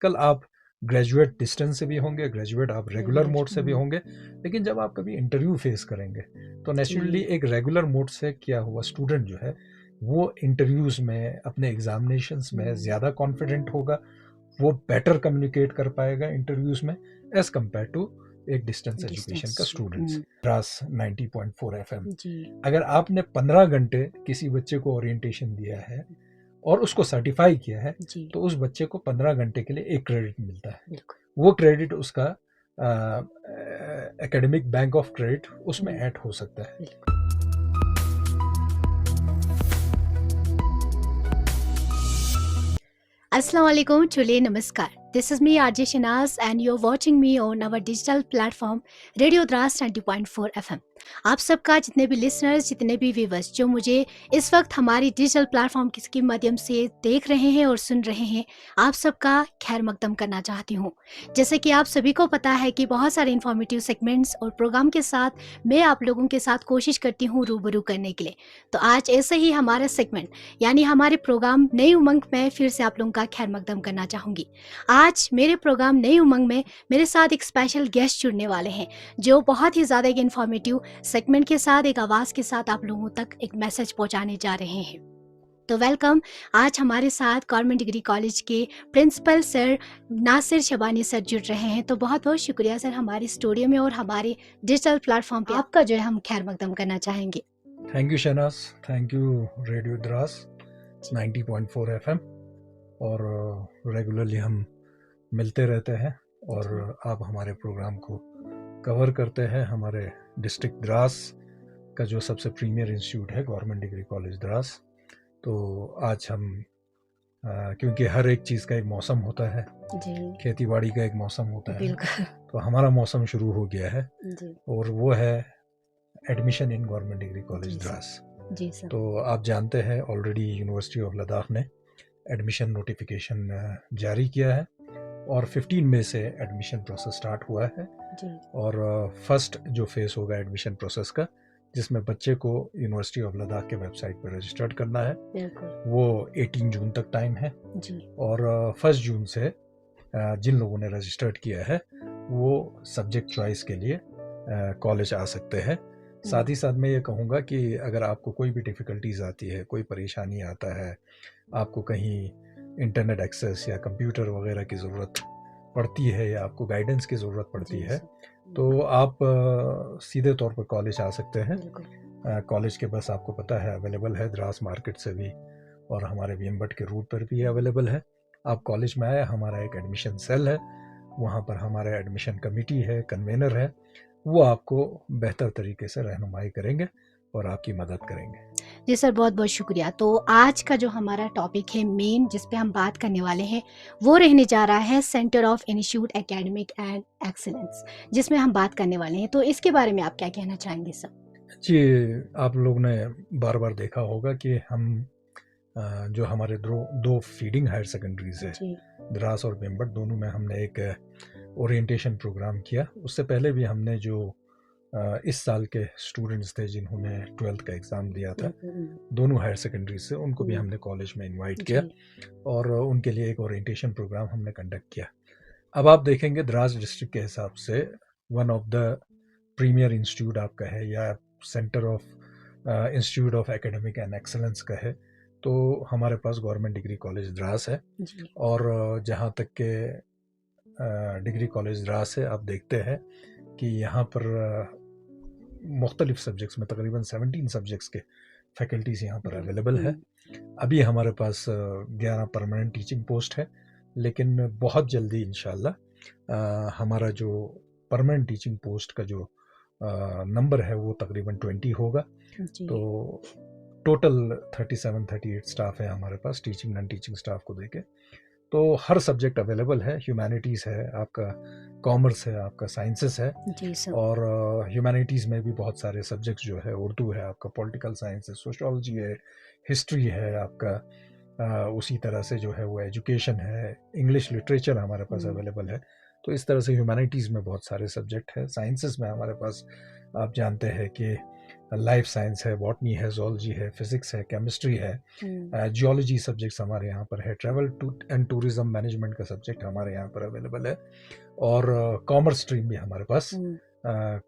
कल आप graduate distance से भी होंगे, ग्रेजुएट आप रेगुलर मोड से भी होंगे, लेकिन जब आप कभी इंटरव्यू फेस करेंगे तो नेचुरली एक रेगुलर मोड से किया हुआ स्टूडेंट जो है वो इंटरव्यूज में, अपने एग्जामिनेशंस में ज़्यादा कॉन्फिडेंट होगा, वो बेटर कम्युनिकेट कर पाएगा इंटरव्यूज में एज कम्पेयर टू एक डिस्टेंस एजुकेशन का स्टूडेंट्स। द्रास 90.4 FM, अगर आपने 15 घंटे किसी बच्चे को ओरिएंटेशन दिया है और उसको सर्टिफाई किया है तो उस बच्चे को 15 घंटे के लिए एक क्रेडिट मिलता है। वो क्रेडिट उसका एकेडमिक बैंक ऑफ क्रेडिट उसमें ऐड हो सकता है। Assalamu alaikum, chule namaskar. This is me RJ Shinaz and you're watching me on our digital platform Radio Dras 90.4 FM. आप सबका, जितने भी लिसनर्स, जितने भी व्यूवर्स जो मुझे इस वक्त हमारी डिजिटल प्लेटफॉर्म के माध्यम से देख रहे हैं और सुन रहे हैं, आप सबका खैर मकदम करना चाहती हूँ। जैसे कि आप सभी को पता है कि बहुत सारे इन्फॉर्मेटिव सेगमेंट्स और प्रोग्राम के साथ मैं आप लोगों के साथ कोशिश करती हूँ रूबरू करने के लिए। तो आज ऐसे ही हमारा सेगमेंट यानी हमारे प्रोग्राम नई उमंग में फिर से आप लोगों का खैर मकदम करना चाहूँगी। आज मेरे प्रोग्राम नई उमंग में मेरे साथ एक स्पेशल गेस्ट जुड़ने वाले हैं जो बहुत ही ज़्यादा एक इन्फॉर्मेटिव सेगमेंट के साथ, एक आवाज़ के साथ आप लोगों तक एक मैसेज पहुंचाने जा रहे हैं। तो वेलकम, आज हमारे साथ गवर्नमेंट डिग्री कॉलेज के principal sir Nasir Shabani sir जुड़ रहे हैं। तो बहुत बहुत शुक्रिया सर, हमारे स्टूडियो में और हमारे डिजिटल प्लेटफॉर्म पे आपका जो है हम खैर मकदम करना चाहेंगे। Thank you Shahnaz, thank you radio Dras 90.4 FM। और रेगुलरली हम मिलते रहते हैं और आप हमारे प्रोग्राम को कवर करते हैं। हमारे डिस्ट्रिक्ट द्रास का जो सबसे प्रीमियर इंस्टीट्यूट है गवर्नमेंट डिग्री कॉलेज द्रास, तो आज हम क्योंकि हर एक चीज़ का एक मौसम होता है, खेती-बाड़ी का एक मौसम होता है, तो हमारा मौसम शुरू हो गया है और वो है admission in government degree college Dras. तो आप जानते हैं ऑलरेडी यूनिवर्सिटी ऑफ लद्दाख ने एडमिशन नोटिफिकेशन जारी किया है और 15 मई से एडमिशन प्रोसेस स्टार्ट हुआ है। और फर्स्ट जो फेस होगा एडमिशन प्रोसेस का, जिसमें बच्चे को यूनिवर्सिटी ऑफ लद्दाख के वेबसाइट पर रजिस्टर्ड करना है, वो 18 जून तक टाइम है। और 1 जून से जिन लोगों ने रजिस्टर्ड किया है वो सब्जेक्ट चॉइस के लिए कॉलेज आ सकते हैं। साथ ही साथ मैं ये कहूँगा कि अगर आपको कोई भी डिफ़िकल्टीज़ आती है, कोई परेशानी आता है, आपको कहीं इंटरनेट एक्सेस या कंप्यूटर वगैरह की ज़रूरत पड़ती है या आपको गाइडेंस की ज़रूरत पड़ती है, तो आप सीधे तौर पर कॉलेज आ सकते हैं। कॉलेज के बस आपको पता है अवेलेबल है द्रास मार्केट से भी और हमारे बीएम भट्ट के रूट पर भी अवेलेबल है। आप कॉलेज में आए, हमारा एक एडमिशन सेल है, वहाँ पर हमारा एडमिशन कमेटी है, कन्वेनर है, वो आपको बेहतर तरीके से रहनुमाई करेंगे और आपकी मदद करेंगे। जी सर, बहुत बहुत शुक्रिया। तो आज का जो हमारा टॉपिक है मेन, जिस पे हम बात करने वाले हैं, वो रहने जा रहा है centre of institute academic and excellence, जिसमें हम बात करने वाले हैं। तो इसके बारे में आप क्या कहना चाहेंगे सर? जी, आप लोग ने बार बार देखा होगा कि हम जो हमारे दो फीडिंग हायर सेकेंडरीज है, द्रास और बीएम भट्ट, दोनों में हमने एक ओरिएंटेशन प्रोग्राम किया। उससे पहले भी हमने जो इस साल के स्टूडेंट्स थे जिन्होंने 12th का एग्ज़ाम दिया था, दोनों हायर सेकेंडरी से, उनको भी हमने कॉलेज में इनवाइट किया और उनके लिए एक ओरिएंटेशन प्रोग्राम हमने कंडक्ट किया। अब आप देखेंगे द्रास डिस्ट्रिक्ट के हिसाब से one of the premier institute आपका है या centre of institute of academic and excellence का है, तो हमारे पास गवर्नमेंट डिग्री कॉलेज द्रास है। और जहाँ तक के डिग्री कॉलेज द्रास है, आप देखते हैं कि यहाँ पर मुख्तलिफ सब्जेक्ट्स में तकरीबन 17 सब्जेक्ट्स के फैकल्टीज़ यहाँ पर अवेलेबल है। अभी हमारे पास 11 परमानेंट टीचिंग पोस्ट है, लेकिन बहुत जल्दी इंशाल्लाह हमारा जो परमानेंट टीचिंग पोस्ट का जो नंबर है वो तकरीबन 20 होगा। तो टोटल 37-38 स्टाफ है हमारे पास, टीचिंग नॉन टीचिंग स्टाफ को देके। तो हर सब्जेक्ट अवेलेबल है, ह्यूमैनिटीज़ है, आपका कॉमर्स है, आपका साइंसेस है, और ह्यूमैनिटीज़ में भी बहुत सारे सब्जेक्ट्स जो है, उर्दू है, आपका पॉलिटिकल साइंस है, सोशोलॉजी है, हिस्ट्री है आपका, उसी तरह से जो है वो एजुकेशन है, इंग्लिश लिटरेचर हमारे पास अवेलेबल है। तो इस तरह से ह्यूमैनिटीज़ में बहुत सारे सब्जेक्ट है। साइंसेस में हमारे पास आप जानते हैं कि लाइफ साइंस है, बॉटनी है, zoology है, फिजिक्स है, केमिस्ट्री है, जियोलॉजी सब्जेक्ट्स हमारे यहाँ पर है, ट्रैवल एंड टूरिज्म मैनेजमेंट का सब्जेक्ट हमारे यहाँ पर अवेलेबल है, और कॉमर्स स्ट्रीम भी हमारे पास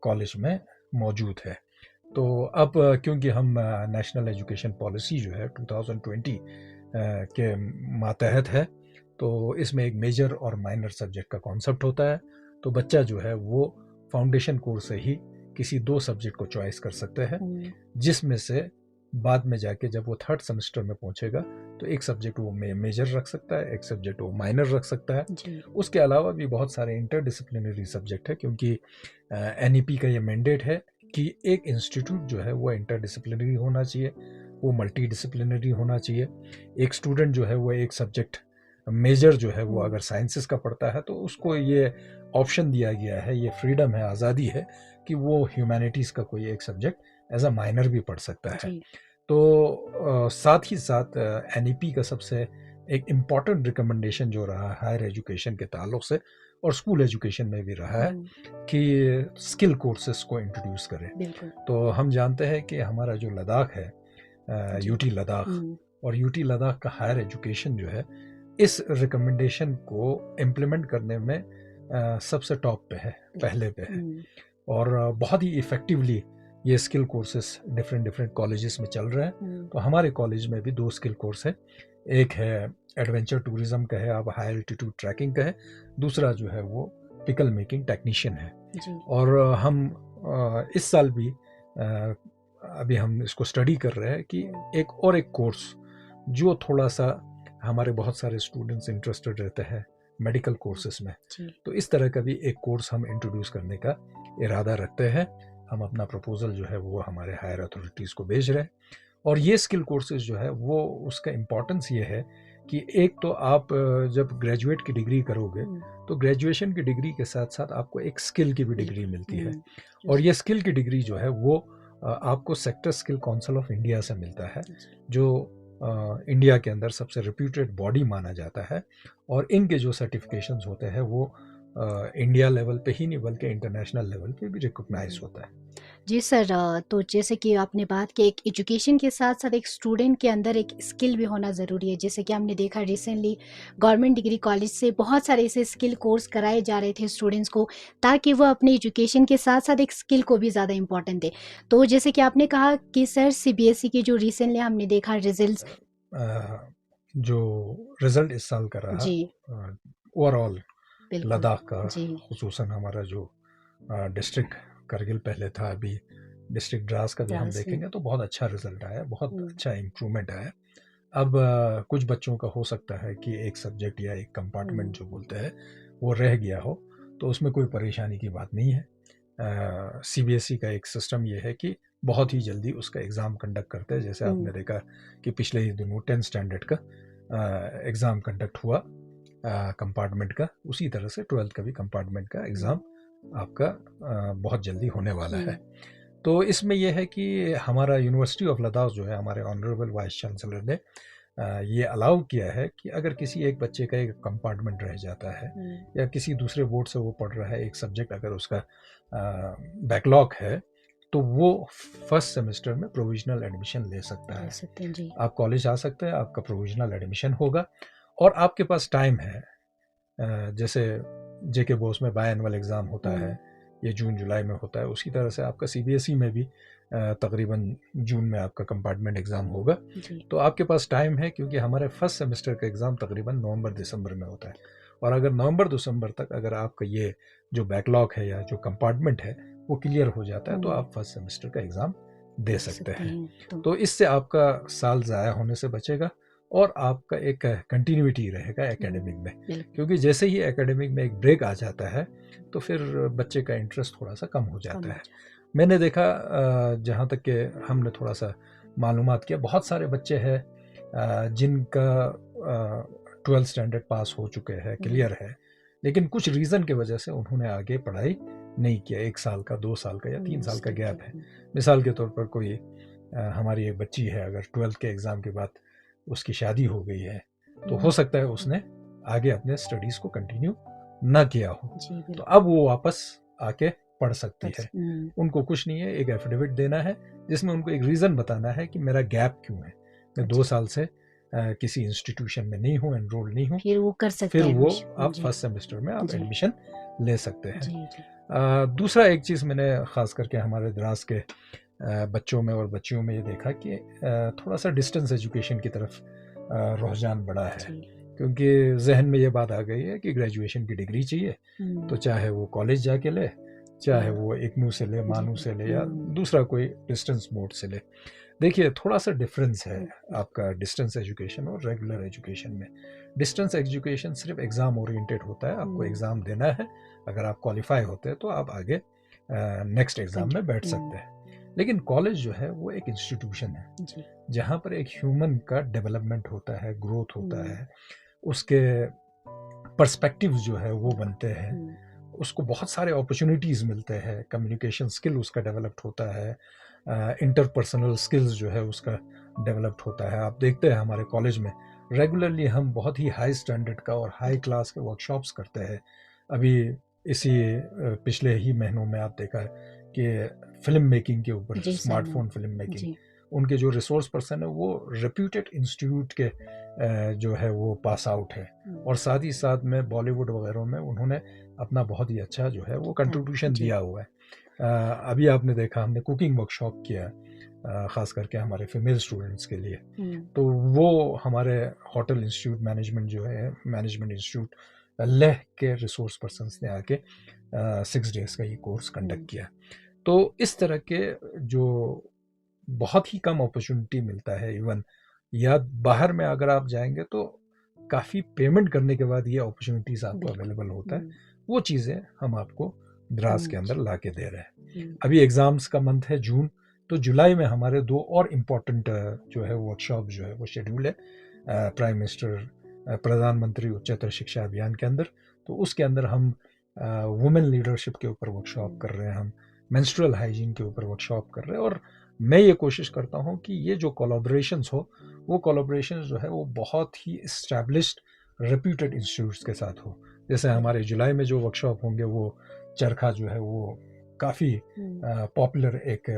कॉलेज में मौजूद है। तो अब क्योंकि हम नेशनल एजुकेशन पॉलिसी जो है 2020 के मातहत है, तो इसमें एक मेजर और माइनर सब्जेक्ट का कॉन्सेप्ट होता है। तो बच्चा जो है वो फाउंडेशन कोर्स से ही किसी 2 सब्जेक्ट को चॉइस कर सकते हैं, जिसमें से बाद में जाके जब वो 3rd सेमेस्टर में पहुंचेगा तो एक सब्जेक्ट वो मेजर रख सकता है, एक सब्जेक्ट वो माइनर रख सकता है। उसके अलावा भी बहुत सारे इंटरडिसिप्लिनरी सब्जेक्ट है, क्योंकि NEP का ये मैंडेट है कि एक इंस्टीट्यूट जो है वो इंटरडिसिप्लिनरी होना चाहिए, वो मल्टी डिसिप्लिनरी होना चाहिए। एक स्टूडेंट जो है वो एक सब्जेक्ट मेजर जो है वो अगर साइंसेस का पढ़ता है तो उसको ये ऑप्शन दिया गया है, ये फ्रीडम है, आज़ादी है कि वो ह्यूमैनिटीज़ का कोई एक सब्जेक्ट एज अ माइनर भी पढ़ सकता है। तो साथ ही साथ NEP का सबसे एक इम्पॉर्टेंट रिकमेंडेशन जो रहा हायर एजुकेशन के ताल्लुक से और स्कूल एजुकेशन में भी रहा है कि स्किल कोर्सेस को इंट्रोड्यूस करें। तो हम जानते हैं कि हमारा जो लद्दाख है, UT लद्दाख, और UT लद्दाख का हायर एजुकेशन जो है इस रिकमेंडेशन को इम्प्लीमेंट करने में सबसे टॉप पे है, पहले पे है, और बहुत ही इफ़ेक्टिवली ये स्किल कोर्सेस डिफरेंट कॉलेजेस में चल रहे हैं। तो हमारे कॉलेज में भी 2 स्किल कोर्स है, एक है एडवेंचर टूरिज्म का है, अब हाई एल्टीट्यूड ट्रैकिंग का है, दूसरा जो है वो पिकल मेकिंग टेक्नीशियन है। और हम इस साल भी अभी हम इसको स्टडी कर रहे हैं कि एक कोर्स जो थोड़ा सा हमारे बहुत सारे स्टूडेंट्स इंटरेस्टेड रहते हैं मेडिकल कोर्सेस में, तो इस तरह का भी एक कोर्स हम इंट्रोड्यूस करने का इरादा रखते हैं। हम अपना प्रपोजल जो है वो हमारे हायर अथॉरिटीज़ को भेज रहे हैं। और ये स्किल कोर्सेज जो है वो उसका इम्पोर्टेंस ये है कि एक तो आप जब ग्रेजुएट की डिग्री करोगे तो ग्रेजुएशन की डिग्री के साथ साथ आपको एक स्किल की भी डिग्री मिलती है, और ये स्किल की डिग्री जो है वो आपको sector skill council of India से मिलता है, जो इंडिया के अंदर सबसे रिप्यूटेड बॉडी माना जाता है, और इनके जो सर्टिफिकेशंस होते हैं वो इंडिया लेवल पे ही नहीं बल्कि इंटरनेशनल लेवल पे भी रिकॉग्नाइज होता है। जी सर, तो जैसे कि आपने बात की एक एजुकेशन के साथ साथ एक स्टूडेंट के अंदर एक स्किल भी होना ज़रूरी है। जैसे कि हमने देखा रिसेंटली गवर्नमेंट डिग्री कॉलेज से बहुत सारे ऐसे स्किल कोर्स कराए जा रहे थे स्टूडेंट्स को, ताकि वो अपने एजुकेशन के साथ साथ एक स्किल को भी ज़्यादा इंपॉर्टेंट दे। तो जैसे कि आपने कहा कि सर CBSE की जो रिसेंटली हमने देखा रिजल्ट, जो रिजल्ट इस साल का रहा ओवरऑल लद्दाख का, खुसूसन हमारा जो डिस्ट्रिक्ट करगिल पहले था, अभी डिस्ट्रिक्ट द्रास का भी हम देखेंगे तो बहुत अच्छा रिजल्ट आया, बहुत अच्छा इम्प्रूवमेंट आया। अब कुछ बच्चों का हो सकता है कि एक सब्जेक्ट या एक कंपार्टमेंट जो बोलते हैं वो रह गया हो, तो उसमें कोई परेशानी की बात नहीं है। CBSE का एक सिस्टम ये है कि बहुत ही जल्दी उसका एग्ज़ाम कंडक्ट करते हैं। जैसे आपने देखा कि पिछले ही दिनों 10th स्टैंडर्ड का एग्ज़ाम कंडक्ट हुआ कंपार्टमेंट का, उसी तरह से 12th का भी कंपार्टमेंट का एग्ज़ाम आपका बहुत जल्दी होने वाला है। तो इसमें यह है कि हमारा यूनिवर्सिटी ऑफ लद्दाख जो है, हमारे ऑनरेबल वाइस चांसलर ने ये अलाउ किया है कि अगर किसी एक बच्चे का एक कंपार्टमेंट रह जाता है या किसी दूसरे बोर्ड से वो पढ़ रहा है एक सब्जेक्ट, अगर उसका बैकलॉग है तो वो 1st सेमेस्टर में प्रोविजनल एडमिशन ले सकता है। आप कॉलेज आ सकते हैं, आपका प्रोविजनल एडमिशन होगा और आपके पास टाइम है। जैसे JK बोस में बाय एनुअल एग्ज़ाम होता है, ये जून जुलाई में होता है, उसी तरह से आपका CBSE में भी तकरीबन जून में आपका कंपार्टमेंट एग्ज़ाम होगा। तो आपके पास टाइम है, क्योंकि हमारे 1st सेमेस्टर का एग्ज़ाम तकरीबन नवंबर-दिसंबर में होता है, और अगर नवंबर-दिसंबर तक अगर आपका ये जो बैकलॉग है या जो कंपार्टमेंट है वो क्लियर हो जाता है तो आप 1st सेमेस्टर का एग्ज़ाम दे सकते हैं। तो इससे आपका साल ज़ाया होने से बचेगा और आपका एक कंटिन्यूटी रहेगा एकेडमिक में, क्योंकि जैसे ही एकेडमिक में एक ब्रेक आ जाता है तो फिर बच्चे का इंटरेस्ट थोड़ा सा कम हो जाता है। मैंने देखा, जहाँ तक कि हमने थोड़ा सा मालूमात किया, बहुत सारे बच्चे हैं जिनका 12th स्टैंडर्ड पास हो चुके हैं, क्लियर है, लेकिन कुछ रीज़न की वजह से उन्होंने आगे पढ़ाई नहीं किया। 1 साल का, 2 साल का या 3 साल का गैप है। मिसाल के तौर पर कोई हमारी एक बच्ची है, अगर 12th के एग्ज़ाम के बाद उसकी शादी हो गई है तो हो सकता है उसने आगे अपने स्टडीज़ को कंटिन्यू ना किया हो, तो अब वो वापस आके पढ़ सकती है। उनको कुछ नहीं है, एक एफिडेविट देना है जिसमें उनको एक रीज़न बताना है कि मेरा गैप क्यों है, मैं 2 साल से किसी इंस्टीट्यूशन में नहीं हूँ, एनरोल नहीं हूँ, फिर वो कर सकते फिर हैं वो admission। आप जी, फर्स्ट सेमेस्टर में आप जी, एडमिशन ले सकते हैं। जी, जी, दूसरा एक चीज़ मैंने ख़ास करके हमारे द्रास के बच्चों में और बच्चियों में ये देखा कि थोड़ा सा डिस्टेंस एजुकेशन की तरफ रुझान बढ़ा है, जी। क्योंकि जहन में ये बात आ गई है कि ग्रेजुएशन की डिग्री चाहिए, तो चाहे वो कॉलेज जाके ले, चाहे वो इग्नू से ले, मानू से ले, या दूसरा कोई डिस्टेंस मोड से ले। देखिए, थोड़ा सा डिफरेंस है आपका डिस्टेंस एजुकेशन और रेगुलर एजुकेशन में। डिस्टेंस एजुकेशन सिर्फ एग्ज़ाम ओरिएंटेड होता है, आपको एग्ज़ाम देना है, अगर आप क्वालिफाई होते हैं तो आप आगे नेक्स्ट एग्ज़ाम में बैठ सकते हैं। लेकिन कॉलेज जो है वो एक इंस्टीट्यूशन है जहाँ पर एक ह्यूमन का डेवलपमेंट होता है, ग्रोथ होता है, उसके पर्सपेक्टिव जो है वो बनते हैं, उसको बहुत सारे अपॉर्चुनिटीज़ मिलते हैं, कम्युनिकेशन स्किल उसका डेवलप्ड होता है, इंटरपर्सनल स्किल्स जो है उसका डेवलप्ड होता है। आप देखते हैं हमारे कॉलेज में रेगुलरली हम बहुत ही हाई स्टैंडर्ड का और हाई क्लास के वर्कशॉप्स करते हैं। अभी इसी पिछले ही महीनों में आप देखा है कि फिल्म मेकिंग के ऊपर, स्मार्टफोन फिल्म मेकिंग, उनके जो रिसोर्स पर्सन है वो रेप्यूटेड इंस्टीट्यूट के जो है वो पास आउट है, और साथ ही साथ में बॉलीवुड वगैरह में उन्होंने अपना बहुत ही अच्छा जो है वो कंट्रीब्यूशन दिया हुआ है। अभी आपने देखा हमने कुकिंग वर्कशॉप किया, ख़ास करके हमारे फीमेल स्टूडेंट्स के लिए, तो वो हमारे होटल इंस्टीट्यूट मैनेजमेंट जो है, मैनेजमेंट इंस्टीट्यूट लेह के रिसोर्स पर्सन्स ने आके 6 डेज़ का ये कोर्स कंडक्ट किया। तो इस तरह के जो बहुत ही कम अपॉर्चुनिटी मिलता है, इवन या बाहर में अगर आप जाएंगे तो काफ़ी पेमेंट करने के बाद ये अपॉर्चुनिटीज़ आपको अवेलेबल होता है, वो चीज़ें हम आपको द्रास के अंदर ला के दे रहे हैं। अभी एग्ज़ाम्स का मंथ है जून, तो जुलाई में हमारे 2 और इम्पॉर्टेंट जो है वर्कशॉप जो है वो शेड्यूल है प्राइम मिनिस्टर प्रधानमंत्री उच्चतर शिक्षा अभियान के अंदर। तो उसके अंदर हम वुमेन लीडरशिप के ऊपर वर्कशॉप कर रहे हैं, हम मेंस्ट्रुअल हाइजीन के ऊपर वर्कशॉप कर रहे हैं, और मैं ये कोशिश करता हूँ कि ये जो कोलैबोरेशंस हो, वो कोलैबोरेशंस जो है वो बहुत ही इस्टेब्लिश्ड रेप्यूटेड इंस्टीट्यूट्स के साथ हो। जैसे हमारे जुलाई में जो वर्कशॉप होंगे वो चरखा जो है वो काफ़ी पॉपुलर एक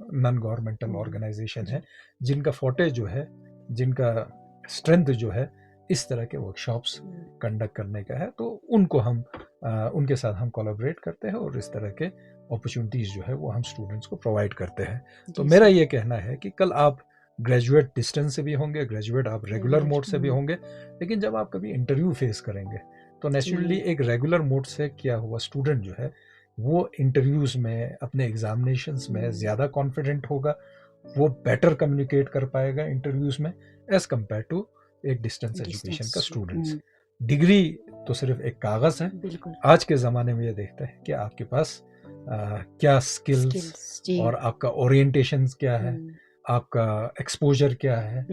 नॉन गवर्नमेंटल ऑर्गेनाइजेशन है, जिनका फोटे जो है, जिनका स्ट्रेंथ जो है इस तरह के वर्कशॉप्स कंडक्ट करने का है, तो उनको हम उनके साथ हम कोलैबोरेट करते हैं और इस तरह के अपॉर्चुनिटीज़ जो है वो हम स्टूडेंट्स को प्रोवाइड करते हैं। तो मेरा ये कहना है कि कल आप ग्रेजुएट डिस्टेंस से भी होंगे, ग्रेजुएट आप रेगुलर मोड से भी होंगे, लेकिन जब आप कभी इंटरव्यू फेस करेंगे तो नेचुरली एक रेगुलर मोड से किया हुआ स्टूडेंट जो है वो इंटरव्यूज़ में, अपने एग्जामिनेशंस में ज़्यादा कॉन्फिडेंट होगा, वो बेटर कम्युनिकेट कर पाएगा इंटरव्यूज़ में एज़ कम्पेयर टू एक डिस्टेंस एजुकेशन का स्टूडेंट्स। डिग्री तो सिर्फ एक कागज़ है। आज के ज़माने में ये देखते हैं कि आपके पास क्या स्किल्स और आपका ओरिएंटेशन क्या है, आपका एक्सपोजर क्या है,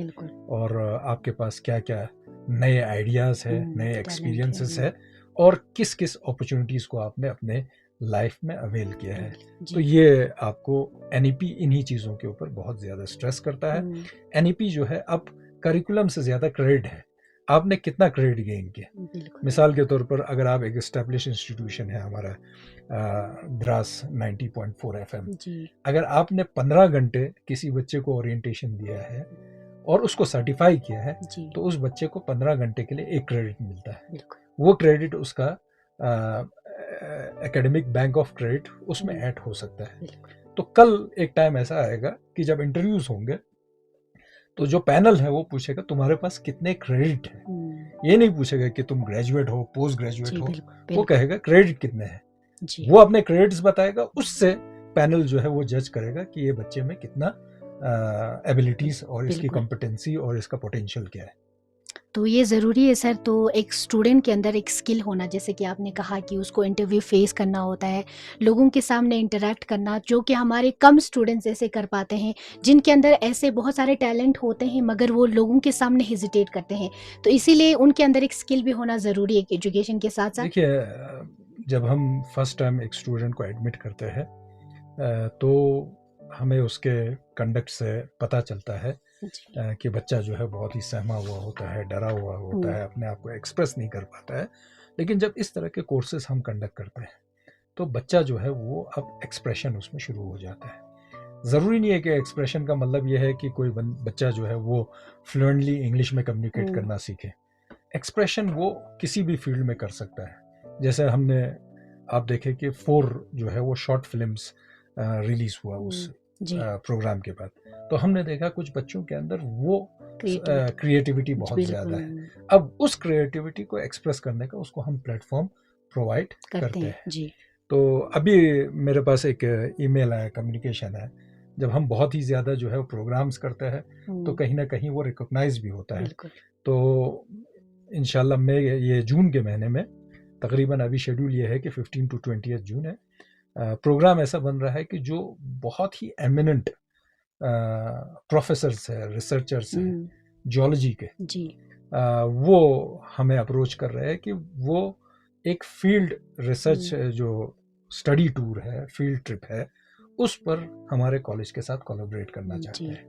और आपके पास क्या क्या नए आइडियाज़ है, नए एक्सपीरियंसेस है, और किस किस अपॉर्चुनिटीज़ को आपने अपने लाइफ में अवेल किया है। तो ये आपको एनईपी इन्हीं चीज़ों के ऊपर बहुत ज़्यादा स्ट्रेस करता है। एनईपी जो है अब करिकुलम से ज़्यादा क्रेडिट है, आपने कितना क्रेडिट गेन किया। मिसाल के तौर पर अगर आप एक एस्टेब्लिश इंस्टीट्यूशन है हमारा द्रास 90.4 FM, अगर आपने 15 घंटे किसी बच्चे को ओरिएंटेशन दिया है और उसको सर्टिफाई किया है, तो उस बच्चे को 15 घंटे के लिए एक क्रेडिट मिलता है। वो क्रेडिट उसका एकेडमिक बैंक ऑफ क्रेडिट उसमें ऐड हो सकता है। तो कल एक टाइम ऐसा आएगा कि जब इंटरव्यूज होंगे तो जो पैनल है वो पूछेगा तुम्हारे पास कितने क्रेडिट है, ये नहीं पूछेगा कि तुम ग्रेजुएट हो, पोस्ट ग्रेजुएट हो, वो कहेगा क्रेडिट कितने हैं, वो अपने क्रेडिट्स बताएगा, उससे पैनल जो है वो जज करेगा कि ये बच्चे में कितना एबिलिटीज और इसकी कॉम्पिटेंसी और इसका पोटेंशियल क्या है। तो ये ज़रूरी है सर, तो एक स्टूडेंट के अंदर एक स्किल होना, जैसे कि आपने कहा कि उसको इंटरव्यू फेस करना होता है, लोगों के सामने इंटरेक्ट करना, जो कि हमारे कम स्टूडेंट्स ऐसे कर पाते हैं, जिनके अंदर ऐसे बहुत सारे टैलेंट होते हैं मगर वो लोगों के सामने हेजिटेट करते हैं, तो इसीलिए उनके अंदर एक स्किल भी होना ज़रूरी है एजुकेशन के साथ साथ। देखिए, जब हम फर्स्ट टाइम एक स्टूडेंट को एडमिट करते हैं तो हमें उसके कंडक्ट से पता चलता है कि बच्चा जो है बहुत ही सहमा हुआ होता है, डरा हुआ होता है, अपने आप को एक्सप्रेस नहीं कर पाता है। लेकिन जब इस तरह के कोर्सेज हम कंडक्ट करते हैं तो बच्चा जो है वो अब एक्सप्रेशन उसमें शुरू हो जाता है। ज़रूरी नहीं है कि एक्सप्रेशन का मतलब ये है कि कोई बच्चा जो है वो फ्लुएंटली इंग्लिश में कम्युनिकेट करना सीखे। एक्सप्रेशन वो किसी भी फील्ड में कर सकता है। जैसे हमने आप देखें कि 4 जो है वो शॉर्ट फिल्म्स रिलीज हुआ उस प्रोग्राम के बाद, तो हमने देखा कुछ बच्चों के अंदर वो क्रिएटिविटी बहुत ज़्यादा है। अब उस क्रिएटिविटी को एक्सप्रेस करने का उसको हम प्लेटफॉर्म प्रोवाइड करते हैं जी। तो अभी मेरे पास एक ईमेल है, कम्युनिकेशन है, जब हम बहुत ही ज़्यादा जो है प्रोग्राम्स करते हैं तो कहीं ना कहीं वो रिकॉग्नाइज भी होता है। तो इंशाल्लाह मैं ये जून के महीने में तकरीबन अभी शेड्यूल ये है कि 15 to 20 जून है, प्रोग्राम ऐसा बन रहा है कि जो बहुत ही एमिनेंट प्रोफेसर्स है, रिसर्चर्स हैं जियोलॉजी के जी, वो हमें अप्रोच कर रहे हैं कि वो एक फील्ड रिसर्च जो स्टडी टूर है, फील्ड ट्रिप है, उस पर हमारे कॉलेज के साथ कोलैबोरेट करना चाहते हैं।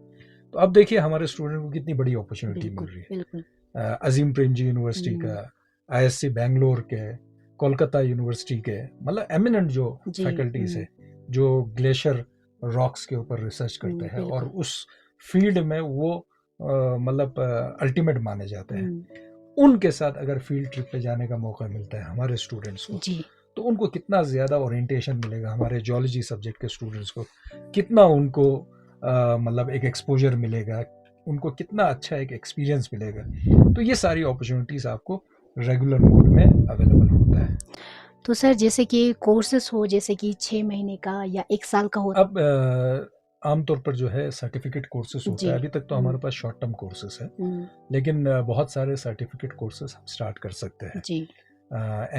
तो अब देखिए हमारे स्टूडेंट को कितनी बड़ी अपॉर्चुनिटी मिल रही है। अजीम प्रेमजी यूनिवर्सिटी का, ISC बेंगलोर के, कोलकाता यूनिवर्सिटी के, मतलब एमिनेंट जो फैकल्टीज है जो ग्लेशियर रॉक्स के ऊपर रिसर्च करते हैं और उस फील्ड में वो मतलब अल्टीमेट माने जाते हैं, उनके साथ अगर फील्ड ट्रिप पे जाने का मौका मिलता है हमारे स्टूडेंट्स को जी, तो उनको कितना ज़्यादा ओरिएंटेशन मिलेगा, हमारे जियोलॉजी सब्जेक्ट के स्टूडेंट्स को कितना उनको मतलब एक एक्सपोजर मिलेगा, उनको कितना अच्छा एक एक्सपीरियंस मिलेगा। तो ये सारी अपॉर्चुनिटीज़ आपको रेगुलर मोड में अवेलेबल होता है। तो सर जैसे कि कोर्सेस हो, जैसे कि 6 महीने का या 1 साल का हो, अब आमतौर पर जो है सर्टिफिकेट कोर्सेस होता है। अभी तक तो हमारे पास शॉर्ट टर्म कोर्सेस है, लेकिन बहुत सारे सर्टिफिकेट कोर्सेस हम स्टार्ट कर सकते हैं जी।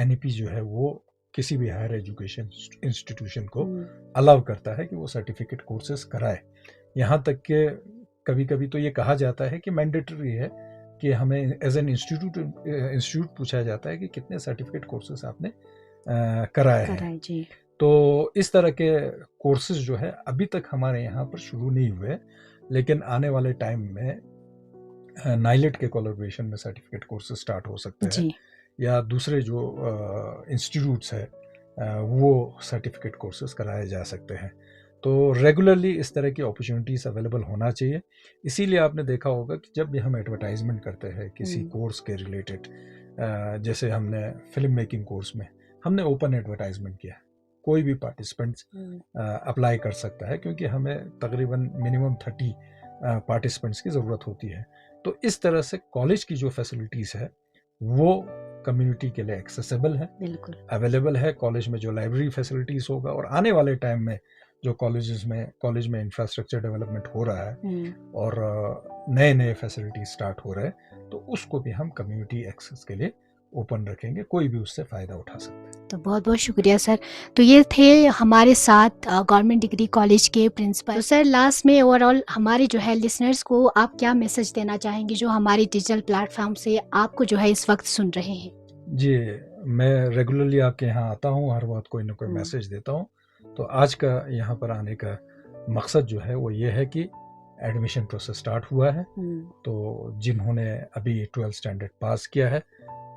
NEP जो है वो किसी भी हायर एजुकेशन इंस्टीट्यूशन को अलाउ करता है कि वो सर्टिफिकेट कोर्सेस कराए। यहाँ तक कि कभी कभी तो ये कहा जाता है कि मैंडेटरी है कि हमें एज एन इंस्टीट्यूट पूछा जाता है कि कितने सर्टिफिकेट कोर्सेस आपने कराए हैं जी। तो इस तरह के कोर्सेज जो है अभी तक हमारे यहाँ पर शुरू नहीं हुए, लेकिन आने वाले टाइम में नाइलेट के कोलैबोरेशन में सर्टिफिकेट कोर्सेज स्टार्ट हो सकते हैं या दूसरे जो इंस्टीट्यूट्स है वो सर्टिफिकेट कोर्सेज कराए जा सकते हैं। तो रेगुलरली इस तरह की अपॉर्चुनिटीज़ अवेलेबल होना चाहिए। इसीलिए आपने देखा होगा कि जब भी हम एडवर्टाइजमेंट करते हैं किसी कोर्स के रिलेटेड, जैसे हमने फिल्म मेकिंग कोर्स में हमने ओपन एडवर्टाइजमेंट किया, कोई भी पार्टिसिपेंट्स अप्लाई कर सकता है, क्योंकि हमें तकरीबन मिनिमम 30 पार्टिसिपेंट्स की ज़रूरत होती है। तो इस तरह से कॉलेज की जो फैसिलिटीज़ है वो कम्युनिटी के लिए एक्सेसिबल है, बिल्कुल अवेलेबल है। कॉलेज में जो लाइब्रेरी फैसिलिटीज़ होगा और आने वाले टाइम में जो कॉलेज में इंफ्रास्ट्रक्चर डेवलपमेंट हो रहा है और नए नए फैसिलिटीज स्टार्ट हो रहे हैं, तो उसको भी हम कम्युनिटी एक्सेस के लिए ओपन रखेंगे, कोई भी उससे फ़ायदा उठा सकता है। तो बहुत बहुत शुक्रिया सर। तो ये थे हमारे साथ गवर्नमेंट डिग्री कॉलेज के प्रिंसिपल। तो सर लास्ट में ओवरऑल हमारे जो है लिसनर्स को आप क्या मैसेज देना चाहेंगे जो हमारे डिजिटल प्लेटफॉर्म से आपको जो है इस वक्त सुन रहे हैं? जी, मैं रेगुलरली आपके यहाँ आता हूँ, हर बात कोई ना कोई मैसेज देता हूँ। तो आज का यहाँ पर आने का मकसद जो है वो ये है कि एडमिशन प्रोसेस स्टार्ट हुआ है, तो जिन्होंने अभी 12th स्टैंडर्ड पास किया है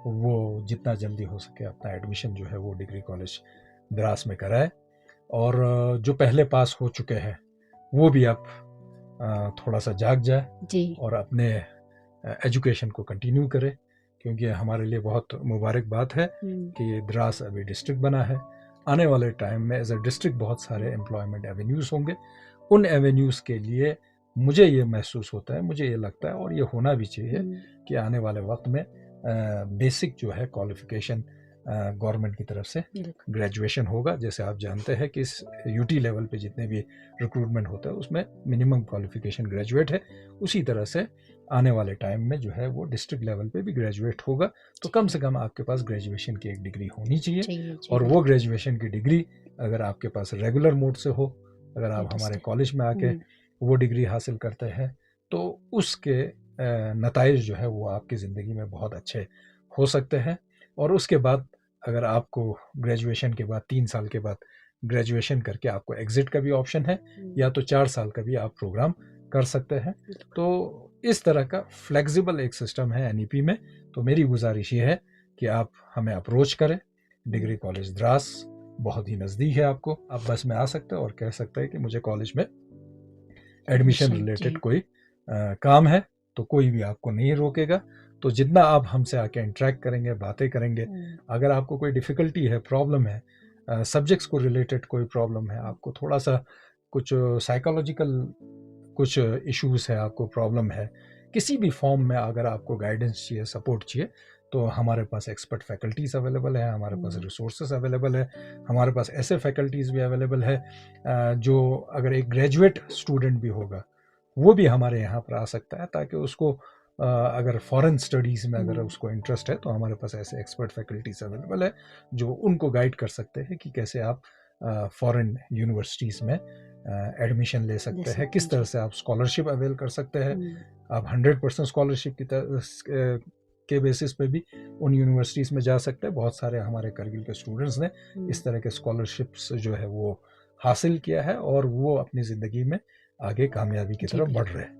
वो जितना जल्दी हो सके अपना एडमिशन जो है वो डिग्री कॉलेज द्रास में कराए, और जो पहले पास हो चुके हैं वो भी अब थोड़ा सा जाग जाए जी, और अपने एजुकेशन को कंटिन्यू करे, क्योंकि हमारे लिए बहुत मुबारक बात है कि द्रास अभी डिस्ट्रिक्ट बना है। आने वाले टाइम में एज ए डिस्ट्रिक्ट बहुत सारे एम्प्लॉयमेंट एवेन्यूज़ होंगे। उन एवेन्यूज़ के लिए मुझे ये महसूस होता है, मुझे ये लगता है और ये होना भी चाहिए कि आने वाले वक्त में बेसिक जो है क्वालिफिकेशन गवर्नमेंट की तरफ से ग्रेजुएशन होगा। जैसे आप जानते हैं कि इस UT लेवल पे जितने भी रिक्रूटमेंट होता है उसमें मिनिमम क्वालिफिकेशन ग्रेजुएट है, उसी तरह से आने वाले टाइम में जो है वो डिस्ट्रिक्ट लेवल पे भी ग्रेजुएट होगा। तो कम से कम आपके पास ग्रेजुएशन की एक डिग्री होनी चाहिए, और वो ग्रेजुएशन की डिग्री अगर आपके पास रेगुलर मोड से हो, अगर आप हमारे कॉलेज में आके वो डिग्री हासिल करते हैं तो उसके नताइज जो है वो आपकी ज़िंदगी में बहुत अच्छे हो सकते हैं। और उसके बाद अगर आपको ग्रेजुएशन के बाद 3 साल के बाद ग्रेजुएशन करके आपको एग्जिट का भी ऑप्शन है, या तो 4 साल का भी आप प्रोग्राम कर सकते हैं। तो इस तरह का फ्लेक्सिबल एक सिस्टम है NEP में। तो मेरी गुजारिश ये है कि आप हमें अप्रोच करें, डिग्री कॉलेज द्रास बहुत ही नज़दीक है आपको, आप बस में आ सकते हैं और कह सकते हैं कि मुझे कॉलेज में एडमिशन रिलेटेड कोई काम है, तो कोई भी आपको नहीं रोकेगा। तो जितना आप हमसे आके इंटरेक्ट करेंगे, बातें करेंगे, अगर आपको कोई डिफ़िकल्टी है, प्रॉब्लम है, सब्जेक्ट्स को रिलेटेड कोई प्रॉब्लम है, आपको थोड़ा सा कुछ साइकोलॉजिकल कुछ इश्यूज़ है, आपको प्रॉब्लम है, किसी भी फॉर्म में अगर आपको गाइडेंस चाहिए, सपोर्ट चाहिए, तो हमारे पास एक्सपर्ट फैकल्टीज़ अवेलेबल है, हमारे पास रिसोर्सेज अवेलेबल है, हमारे पास ऐसे फैकल्टीज़ भी अवेलेबल है जो अगर एक ग्रेजुएट स्टूडेंट भी होगा वो भी हमारे यहाँ पर आ सकता है, ताकि उसको अगर फॉरेन स्टडीज़ में अगर उसको इंटरेस्ट है तो हमारे पास ऐसे एक्सपर्ट फैकल्टीज़ अवेलेबल है जो उनको गाइड कर सकते हैं कि कैसे आप फॉरेन यूनिवर्सिटीज़ में एडमिशन ले सकते हैं, किस तरह से आप स्कॉलरशिप अवेल कर सकते हैं। आप 100% स्कॉलरशिप के बेसिस पे भी उन यूनिवर्सिटीज़ में जा सकते हैं। बहुत सारे हमारे करगिल के स्टूडेंट्स ने इस तरह के स्कॉलरशिप्स जो है वो हासिल किया है और वो अपनी ज़िंदगी में आगे कामयाबी की तरफ बढ़ रहे हैं।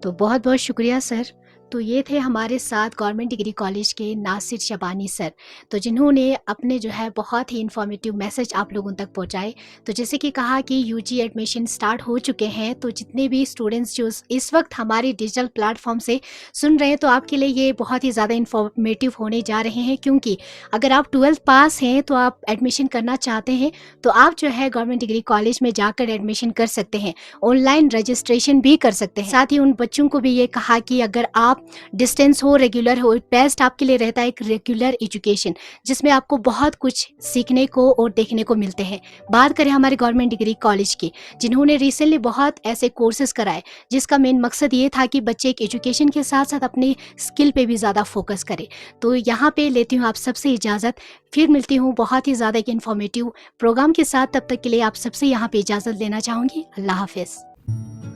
तो बहुत बहुत शुक्रिया सर। तो ये थे हमारे साथ गवर्नमेंट डिग्री कॉलेज के नासिर शबानी सर, तो जिन्होंने अपने जो है बहुत ही इन्फॉर्मेटिव मैसेज आप लोगों तक पहुंचाए। तो जैसे कि कहा कि यूजी एडमिशन स्टार्ट हो चुके हैं, तो जितने भी स्टूडेंट्स जो इस वक्त हमारे डिजिटल प्लेटफॉर्म से सुन रहे हैं, तो आपके लिए ये बहुत ही ज़्यादा इन्फॉर्मेटिव होने जा रहे हैं, क्योंकि अगर आप 12th पास हैं तो आप एडमिशन करना चाहते हैं तो आप जो है गवर्नमेंट डिग्री कॉलेज में जाकर एडमिशन कर सकते हैं, ऑनलाइन रजिस्ट्रेशन भी कर सकते हैं। साथ ही उन बच्चों को भी ये कहा कि अगर आप डिस्टेंस हो, रेगुलर हो, बेस्ट आपके लिए रहता है एक रेगुलर एजुकेशन, जिसमें आपको बहुत कुछ सीखने को और देखने को मिलते हैं। बात करें हमारे गवर्नमेंट डिग्री कॉलेज की, जिन्होंने रिसेंटली बहुत ऐसे कोर्सेज कराए जिसका मेन मकसद ये था कि बच्चे एक एजुकेशन के साथ साथ अपनी स्किल पे भी ज़्यादा फोकस करें। तो यहाँ पे लेती हूँ आप सबसे इजाज़त, फिर मिलती हूँ बहुत ही ज़्यादा एक इन्फॉर्मेटिव प्रोग्राम के साथ। तब तक के लिए आप सबसे यहाँ पे इजाज़त लेना चाहूँगी। अल्लाह हाफिज़।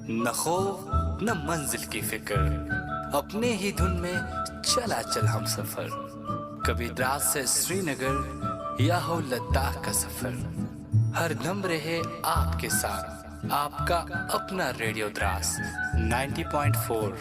न खौफ न मंजिल की फिक्र, अपने ही धुन में चला चल हम सफर, कभी द्रास से श्रीनगर या हो लद्दाख का सफर, हर दम रहे आपके साथ आपका अपना रेडियो द्रास 90.4